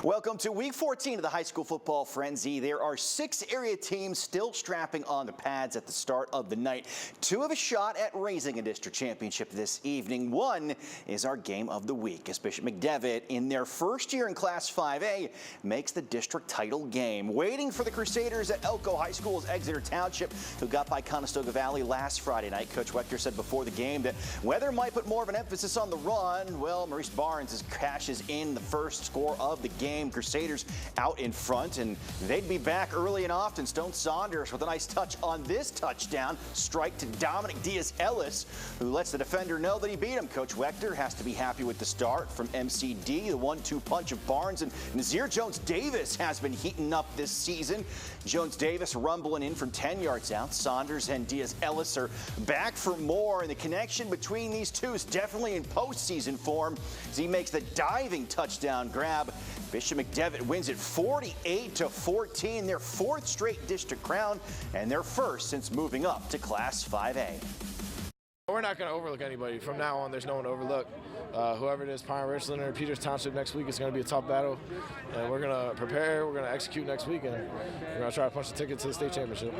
Welcome to Week 14 of the High School Football Frenzy. There are 6 area teams still strapping on the pads at the start of the night. 2 have a shot at raising a district championship this evening. One is our game of the week, as Bishop McDevitt, in their first year in Class 5A, makes the district title game. Waiting for the Crusaders at Elko High School's Exeter Township, who got by Conestoga Valley last Friday night. Coach Wechter said before the game that weather might put more of an emphasis on the run. Well, Maurice Barnes cashes in the first score of the game. Crusaders out in front, and they'd be back early and often. Stone Saunders with a nice touch on this touchdown. Strike to Dominic Diaz-Ellis, who lets the defender know that he beat him. Coach Wechter has to be happy with the start from MCD. The 1-2 punch of Barnes, and Nazir Jones-Davis has been heating up this season. Jones-Davis rumbling in from 10 yards out. Saunders and Diaz-Ellis are back for more, and the connection between these two is definitely in postseason form as he makes the diving touchdown grab. Bishop McDevitt wins it 48-14, their 4th straight district crown and their first since moving up to Class 5A. We're not going to overlook anybody. From now on, there's no one to overlook. Whoever it is, Pine, Richland, or Peters Township next week, it's going to be a tough battle. And we're going to prepare, we're going to execute next week, and we're going to try to punch the ticket to the state championship.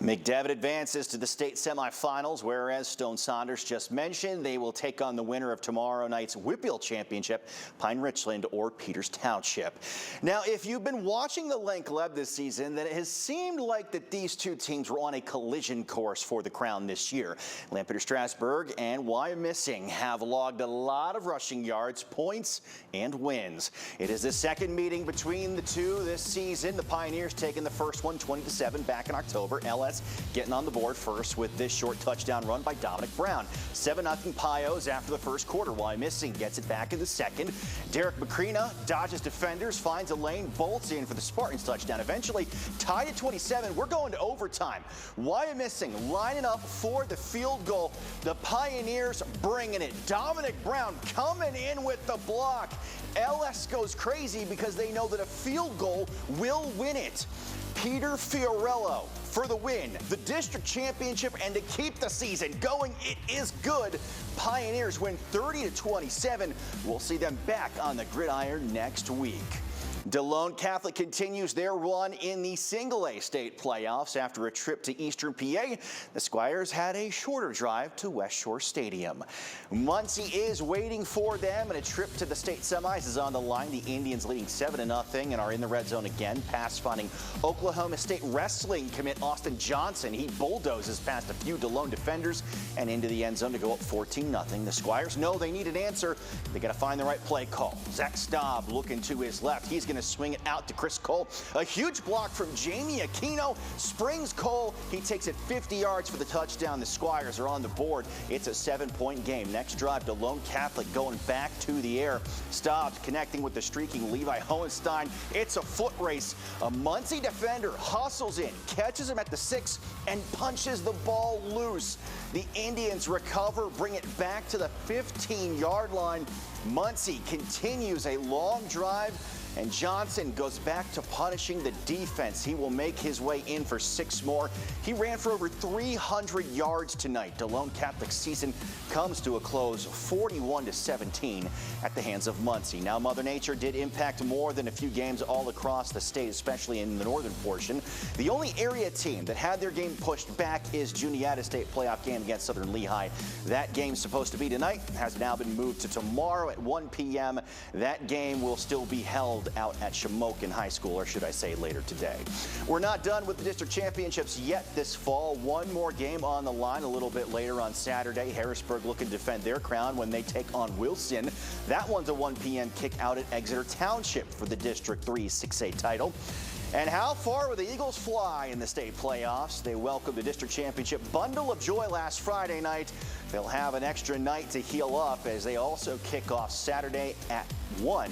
McDevitt advances to the state semifinals, whereas Stone Saunders just mentioned they will take on the winner of tomorrow night's Whippeal Championship, Pine Richland or Peters Township. Now, if you've been watching the Link Leb this season, then it has seemed like that these two teams were on a collision course for the crown this year. Lampeter-Strasburg and Wyomissing have logged a lot of rushing yards, points, and wins. It is the second meeting between the two this season. The Pioneers taking the first one 20-7 back in October. LS getting on the board first with this short touchdown run by Dominic Brown. 7-0 Pios after the first quarter. Wyomissing gets it back in the second. Derek Macrina dodges defenders, finds a lane, bolts in for the Spartans touchdown. Eventually tied at 27. We're going to overtime. Wyomissing lining up for the field goal. The Pioneers bringing it. Dominic Brown coming in with the block. LS goes crazy because they know that a field goal will win it. Peter Fiorello for the win, the district championship, and to keep the season going. It is good. Pioneers win 30-27. We'll see them back on the gridiron next week. DeLone Catholic continues their run in the single-A state playoffs. After a trip to Eastern PA, the Squires had a shorter drive to West Shore Stadium. Muncie is waiting for them, and a trip to the state semis is on the line. The Indians leading 7-0 and are in the red zone again. Pass finding Oklahoma State wrestling commit Austin Johnson. He bulldozes past a few DeLone defenders and into the end zone to go up 14-0. The Squires know they need an answer. They got to find the right play call. Zach Staub looking to his left. He's going to swing it out to Chris Cole. A huge block from Jamie Aquino. Springs Cole. He takes it 50 yards for the touchdown. The Squires are on the board. It's a 7-point game. Next drive, DeLone Catholic going back to the air. Stopped connecting with the streaking Levi Hohenstein. It's a foot race. A Muncie defender hustles in, catches him at the 6, and punches the ball loose. The Indians recover, bring it back to the 15-yard line. Muncie continues a long drive, and Johnson goes back to punishing the defense. He will make his way in for 6 more. He ran for over 300 yards tonight. DeLone Catholic's season comes to a close 41-17 at the hands of Muncie. Now, Mother Nature did impact more than a few games all across the state, especially in the northern portion. The only area team that had their game pushed back is Juniata State playoff game against Southern Lehigh. That game's supposed to be tonight, has now been moved to tomorrow at 1 p.m. That game will still be held out at Shamokin High School, or should I say later today. We're not done with the district championships yet this fall. One more game on the line a little bit later on Saturday. Harrisburg looking to defend their crown when they take on Wilson. That one's a 1 p.m. kick out at Exeter Township for the District 3 6A title. And how far will the Eagles fly in the state playoffs? They welcomed the district championship bundle of joy last Friday night. They'll have an extra night to heal up as they also kick off Saturday at 1.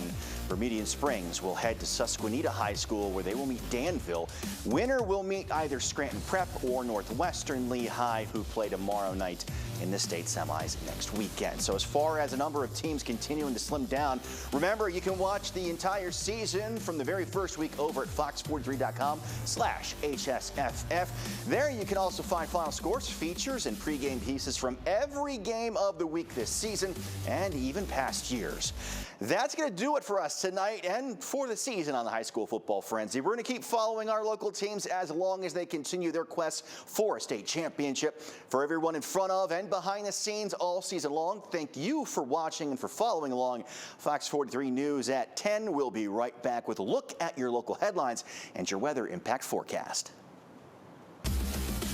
Bermudian Springs will head to Susquehanna High School, where they will meet Danville. Winner will meet either Scranton Prep or Northwestern Lehigh, who play tomorrow night in the state semis next weekend. So as far as a number of teams continuing to slim down, remember you can watch the entire season from the very first week over at fox43.com/HSFF. There you can also find final scores, features, and pregame pieces from every every game of the week this season and even past years. That's going to do it for us tonight and for the season on the High School Football Frenzy. We're going to keep following our local teams as long as they continue their quest for a state championship. For everyone in front of and behind the scenes all season long, thank you for watching and for following along. Fox 43 News at 10. We'll be right back with a look at your local headlines and your weather impact forecast.